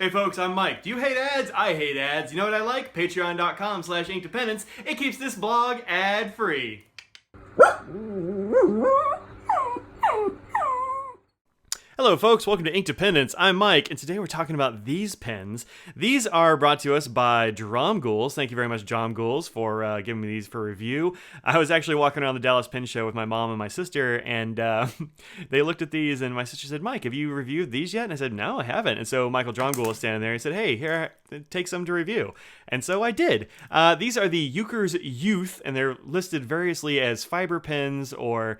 Hey folks, I'm Mike. Do you hate ads? I hate ads. You know what I like? Patreon.com/Inkdependence. It keeps this blog ad-free. Hello folks, welcome to Inkdependence. I'm Mike, and today we're talking about these pens. These are brought to us by Dromgoole. Thank you very much, Dromgoole, for giving me these for review. I was actually walking around the Dallas Pen Show with my mom and my sister, and they looked at these, and my sister said, Mike, have you reviewed these yet? And I said, no, I haven't. And so Michael Dromgoole was standing there and said, hey, here, take some to review. And so I did. These are the Yooker Yooth, and they're listed variously as fiber pens or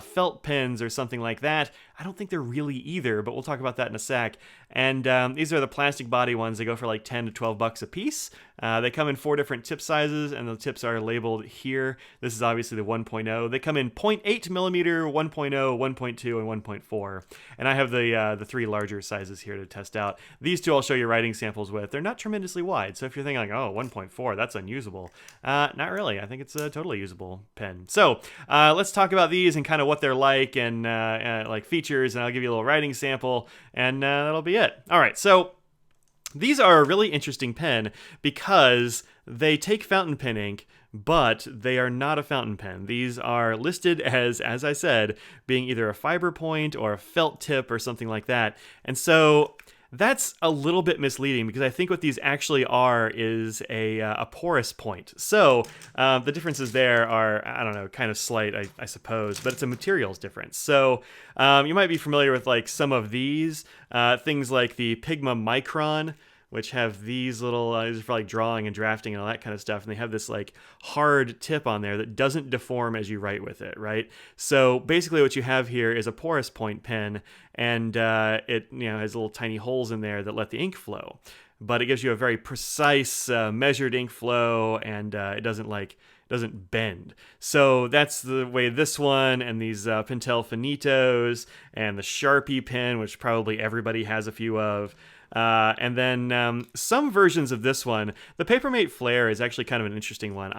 felt pens or something like that. I don't think they're really either, but we'll talk about that in a sec. And these are the plastic body ones. They go for like 10 to 12 bucks a piece. They come in 4 different tip sizes, and the tips are labeled here. This is obviously the 1.0. They come in 0.8 millimeter, 1.0, 1.2, and 1.4. And I have the 3 larger sizes here to test out. These 2 I'll show you writing samples with. They're not tremendously wide, so if you're thinking like, oh, 1.4, that's unusable. Not really. I think it's a totally usable pen. So let's talk about these and kind of what they're like and like features, and I'll give you a little writing sample, and that'll be it. All right, so these are a really interesting pen because they take fountain pen ink, but they are not a fountain pen. These are listed as I said, being either a fiber point or a felt tip or something like that. And so that's a little bit misleading because I think what these actually are is a porous point. So the differences there are, I don't know, kind of slight, I suppose, but it's a materials difference. So you might be familiar with like some of these things like the Pigma Micron, which have these little, these are for like drawing and drafting and all that kind of stuff. And they have this like hard tip on there that doesn't deform as you write with it, right? So basically what you have here is a porous point pen, and it has little tiny holes in there that let the ink flow. But it gives you a very precise measured ink flow, and it doesn't bend. So that's the way this one and these Pentel Finitos and the Sharpie pen, which probably everybody has a few of. And then some versions of this one. The Papermate Flair is actually kind of an interesting one.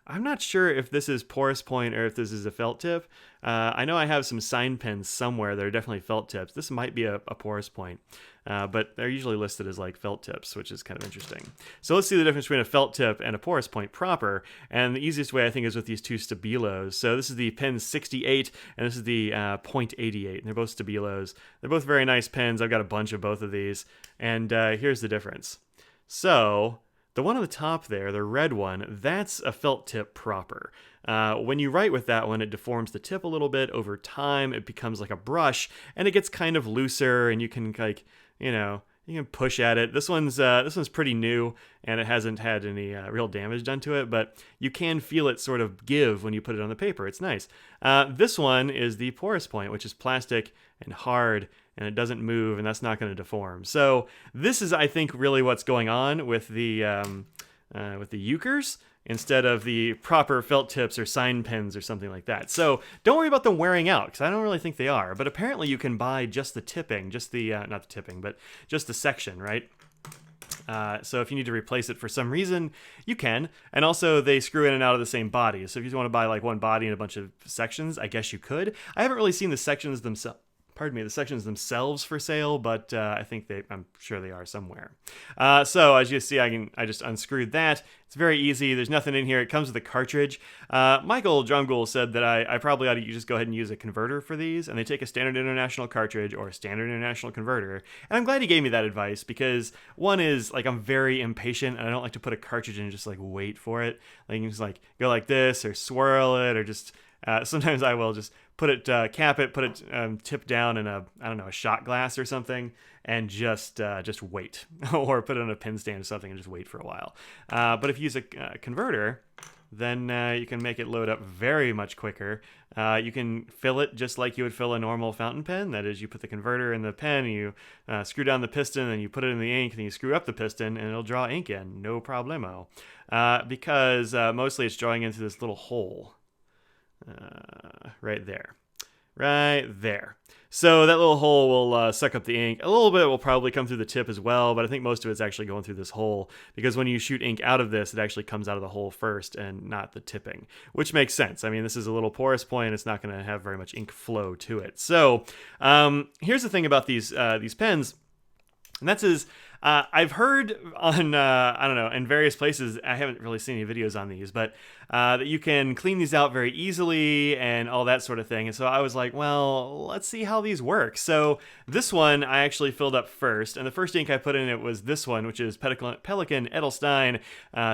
I'm not sure if this is porous point or if this is a felt tip. I know I have some sign pens somewhere that are definitely felt tips. This might be a porous point, but they're usually listed as like felt tips, which is kind of interesting. So let's see the difference between a felt tip and a porous point proper. And the easiest way I think is with these 2 Stabilos. So this is the pen 68 and this is the .88. And they're both Stabilos. They're both very nice pens. I've got a bunch of both of these. And here's the difference. So the one on the top there, the red one, that's a felt tip proper. When you write with that one, it deforms the tip a little bit over time. It becomes like a brush, and it gets kind of looser, and you can you can push at it. This one's pretty new, and it hasn't had any real damage done to it, but you can feel it sort of give when you put it on the paper. It's nice. This one is the porous point, which is plastic and hard, and it doesn't move, and that's not going to deform. So this is, I think, really what's going on with the Yookers instead of the proper felt tips or sign pens or something like that. So don't worry about them wearing out, because I don't really think they are. But apparently you can buy just the tipping, just the, not the tipping, but just the section, right? So if you need to replace it for some reason, you can. And also they screw in and out of the same body. So if you just want to buy like one body and a bunch of sections, I guess you could. I haven't really seen the sections themselves. The sections themselves for sale, but I'm sure they are somewhere. So as you see, I just unscrewed that. It's very easy. There's nothing in here. It comes with a cartridge. Michael Dromgoole said that I probably ought to just go ahead and use a converter for these, and they take a standard international cartridge or a standard international converter. And I'm glad he gave me that advice because one is like I'm very impatient and I don't like to put a cartridge in and just like wait for it. Like you can just like go like this or swirl it or just. Sometimes I will just put it, cap it, put it tip down in a shot glass or something, and just wait, or put it on a pen stand or something and just wait for a while. But if you use a converter, then you can make it load up very much quicker. You can fill it just like you would fill a normal fountain pen. That is, you put the converter in the pen, you screw down the piston, and you put it in the ink, and you screw up the piston, and it'll draw ink in, no problemo. Because mostly it's drawing into this little hole. Right there. So that little hole will suck up the ink. A little bit will probably come through the tip as well, but I think most of it's actually going through this hole because when you shoot ink out of this, it actually comes out of the hole first and not the tipping, which makes sense. I mean, this is a little porous point. It's not going to have very much ink flow to it. So here's the thing about these pens, and that's I've heard on, I don't know, in various places, I haven't really seen any videos on these, but that you can clean these out very easily and all that sort of thing. And so I was like, well, let's see how these work. So this one I actually filled up first, and the first ink I put in it was this one, which is Pelikan Edelstein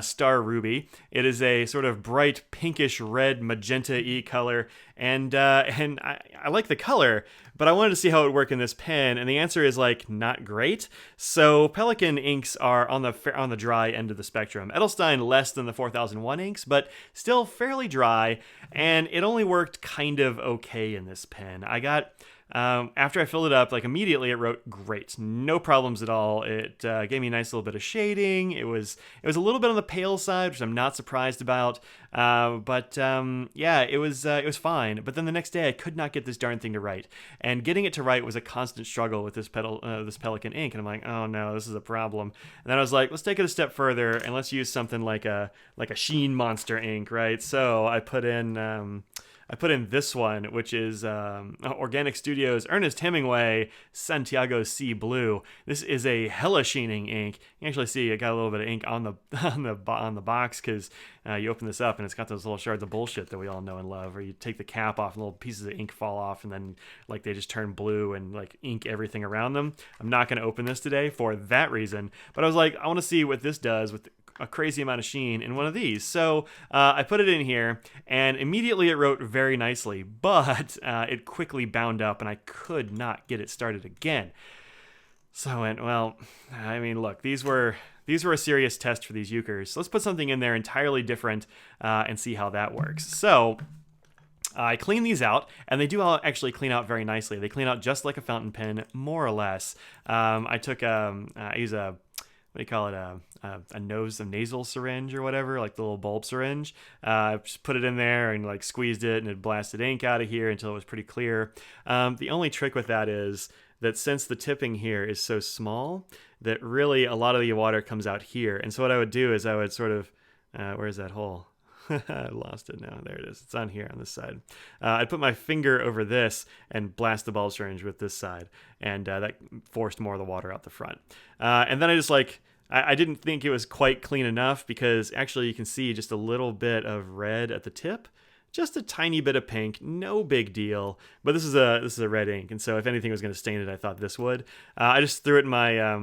Star Ruby. It is a sort of bright pinkish red magenta-y color, and I like the color, but I wanted to see how it would work in this pen, and the answer is like not great. So Pelikan inks are on the dry end of the spectrum. Edelstein less than the 4001 inks, but still fairly dry, and it only worked kind of okay in this pen. I got after I filled it up, like immediately it wrote great, no problems at all. It gave me a nice little bit of shading. It was a little bit on the pale side, which I'm not surprised about. But yeah, it was fine. But then the next day I could not get this darn thing to write, and getting it to write was a constant struggle with this Pelikan ink. And I'm like, oh no, this is a problem. And then I was like, let's take it a step further and let's use something like a Sheen Monster ink, right? So I put in this one, which is Organic Studios Ernest Hemingway Santiago Sea Blue. This is a hella sheening ink. You can actually see it got a little bit of ink on the box, because you open this up and it's got those little shards of bullshit that we all know and love, where you take the cap off and little pieces of ink fall off, and then like they just turn blue and like ink everything around them. I'm not going to open this today for that reason, but I was like, I want to see what this does with a crazy amount of sheen in one of these. So I put it in here, and immediately it wrote very nicely, but it quickly bound up and I could not get it started again. So I went, well, I mean, look, these were a serious test for these Yookers. So let's put something in there entirely different and see how that works. So I clean these out, and they do actually clean out very nicely. They clean out just like a fountain pen, more or less. I use a, what do you call it, a nasal syringe or whatever, like the little bulb syringe. Just put it in there and like squeezed it, and it blasted ink out of here until it was pretty clear. The only trick with that is that since the tipping here is so small, that really a lot of the water comes out here. And so what I would do is I would sort of, where's that hole? I lost it now. There it is. It's on here on this side. I'd put my finger over this and blast the bulb syringe with this side, and that forced more of the water out the front. And then I just I didn't think it was quite clean enough, because actually you can see just a little bit of red at the tip. Just a tiny bit of pink, no big deal. But this is a red ink, and so if anything was going to stain it, I thought this would. I just threw it in my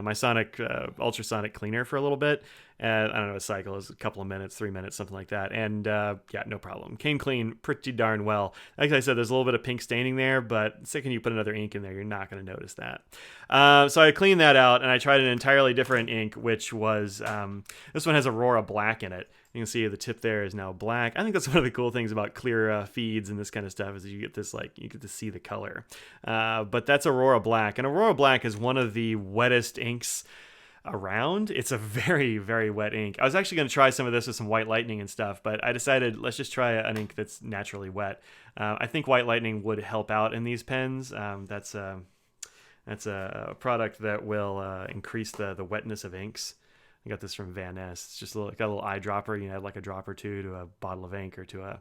my Sonic ultrasonic cleaner for a little bit. I don't know, a cycle is a couple of minutes, 3 minutes, something like that. And yeah, no problem. Came clean pretty darn well. Like I said, there's a little bit of pink staining there, but the second you put another ink in there, you're not going to notice that. So I cleaned that out, and I tried an entirely different ink, which was, this one has Aurora Black in it. You can see the tip there is now black. I think that's one of the cool things about clear feeds and this kind of stuff, is that you get this, like, you get to see the color. But that's Aurora Black, and Aurora Black is one of the wettest inks around. It's a very, very wet ink. I was actually going to try some of this with some White Lightning and stuff, but I decided let's just try an ink that's naturally wet. I think White Lightning would help out in these pens. That's a product that will increase the wetness of inks. I got this from Van Ness. It's just got a little eyedropper. You add like a drop or two to a bottle of ink, or to a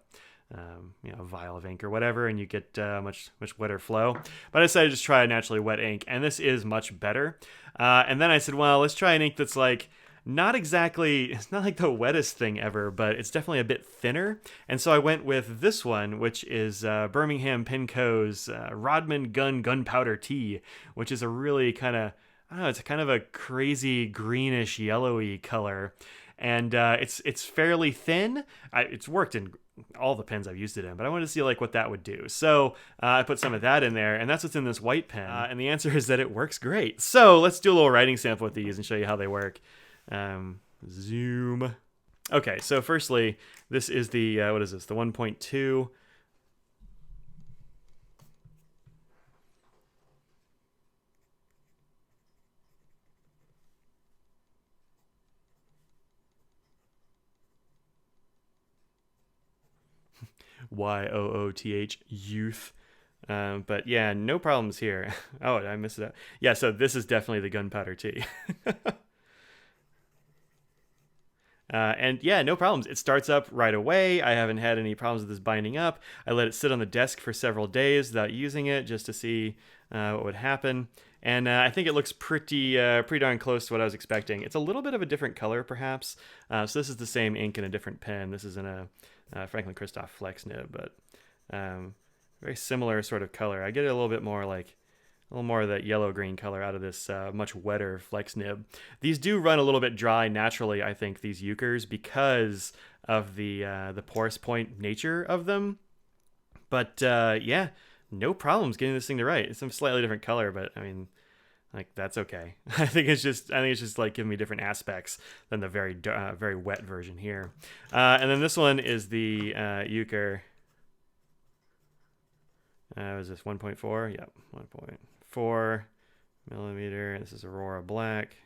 vial of ink or whatever, and you get much wetter flow. But I decided to just try a naturally wet ink, and this is much better. And then I said, well, let's try an ink that's like it's not like the wettest thing ever, but it's definitely a bit thinner. And so I went with this one, which is Birmingham Pen Co.'s Rodman Gunpowder Tea, which is a really kind of, I don't know, it's kind of a crazy greenish yellowy color. And it's fairly thin. It's worked in all the pens I've used it in, but I wanted to see like what that would do. So I put some of that in there, and that's what's in this white pen. And the answer is that it works great. So let's do a little writing sample with these and show you how they work. Zoom. Okay, so firstly, this is the, what is this? The 1.2. Yooth Youth. But yeah, no problems here. Oh, I missed it out. Yeah, so this is definitely the gunpowder tea. And yeah, no problems. It starts up right away. I haven't had any problems with this binding up. I let it sit on the desk for several days without using it, just to see what would happen. And I think it looks pretty darn close to what I was expecting. It's a little bit of a different color, perhaps. So this is the same ink in a different pen. This is in a Franklin Christoph Flex nib, but very similar sort of color. I get a little bit more like a little more of that yellow-green color out of this much wetter Flex nib. These do run a little bit dry naturally, I think, these Yookers, because of the porous point nature of them. But yeah, no problems getting this thing to write. It's a slightly different color, but I mean, like, that's okay. I think it's just like giving me different aspects than the very wet version here. And then this one is the Yooker. Was this 1.4? Yep, 1.4 millimeter. This is Aurora Black.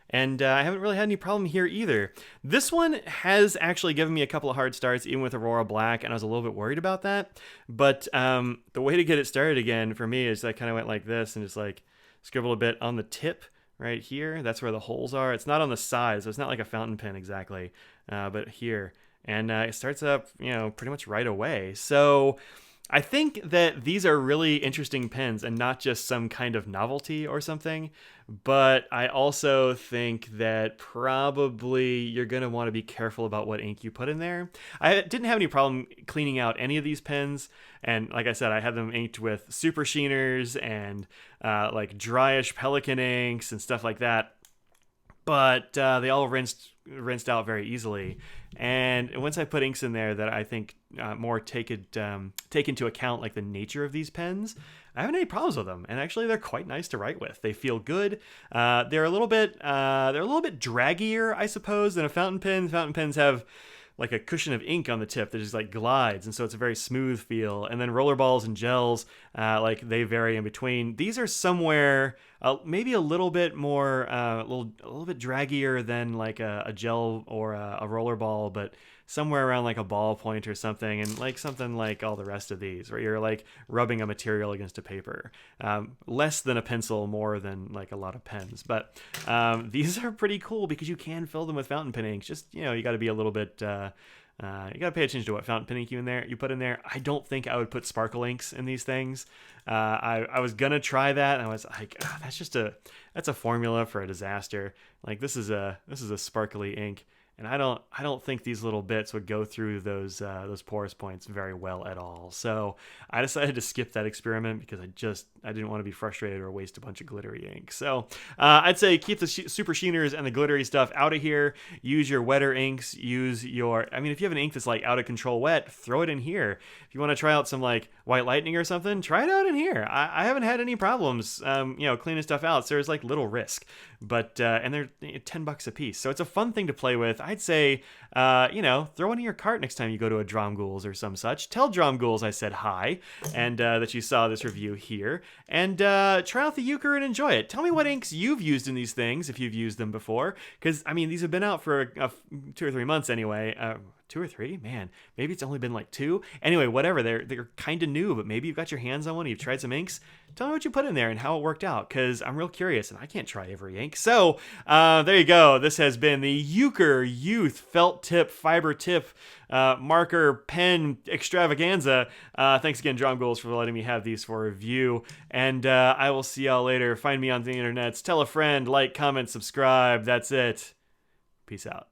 And I haven't really had any problem here either. This one has actually given me a couple of hard starts, even with Aurora Black, and I was a little bit worried about that. But the way to get it started again for me is I kind of went like this and just like scribbled a bit on the tip right here. That's where the holes are. It's not on the side, so it's not like a fountain pen exactly, but here. And it starts up, pretty much right away. So I think that these are really interesting pens and not just some kind of novelty or something. But I also think that probably you're going to want to be careful about what ink you put in there. I didn't have any problem cleaning out any of these pens. And like I said, I had them inked with super sheeners and like dryish Pelikan inks and stuff like that. But they all rinsed out very easily. And once I put inks in there that I think more take into account like the nature of these pens, I haven't any problems with them. And actually, they're quite nice to write with. They feel good. They're a little bit draggier, I suppose, than a fountain pen. Fountain pens have like a cushion of ink on the tip that just like glides, and so it's a very smooth feel. And then rollerballs and gels, like they vary in between. These are somewhere maybe a little bit more, a little bit draggier than like a gel or a rollerball, but somewhere around like a ballpoint or something, and like something like all the rest of these, where you're like rubbing a material against a paper. Less than a pencil, more than like a lot of pens. But these are pretty cool because you can fill them with fountain pen inks. Just, you got to be a little bit... you gotta pay attention to what fountain pen ink you put in there. I don't think I would put sparkle inks in these things. I was gonna try that, and I was like, that's a formula for a disaster. Like this is a sparkly ink, and I don't think these little bits would go through those porous points very well at all. So I decided to skip that experiment because I didn't want to be frustrated or waste a bunch of glittery ink. So I'd say keep the super sheeners and the glittery stuff out of here. Use your wetter inks. If you have an ink that's like out of control wet, throw it in here. If you want to try out some like white lightning or something, try it out in here. I haven't had any problems, cleaning stuff out. So there's like little risk, but and they're $10 a piece, so it's a fun thing to play with. I'd say, throw one in your cart next time you go to a Dromgoole's or some such. Tell Dromgoole's I said hi, and that you saw this review here, and try out the Yooker and enjoy it. Tell me what inks you've used in these things, if you've used them before, because, these have been out for 2 or 3 months anyway. 2 or 3? Man, maybe it's only been like 2. Anyway, whatever. They're kind of new, but maybe you've got your hands on one, you've tried some inks. Tell me what you put in there and how it worked out, because I'm real curious, and I can't try every ink. So, there you go. This has been the Yooker Yooth felt tip, fiber tip, marker pen extravaganza. Thanks again, Dromgoole, for letting me have these for review. And I will see y'all later. Find me on the internets. Tell a friend, like, comment, subscribe. That's it. Peace out.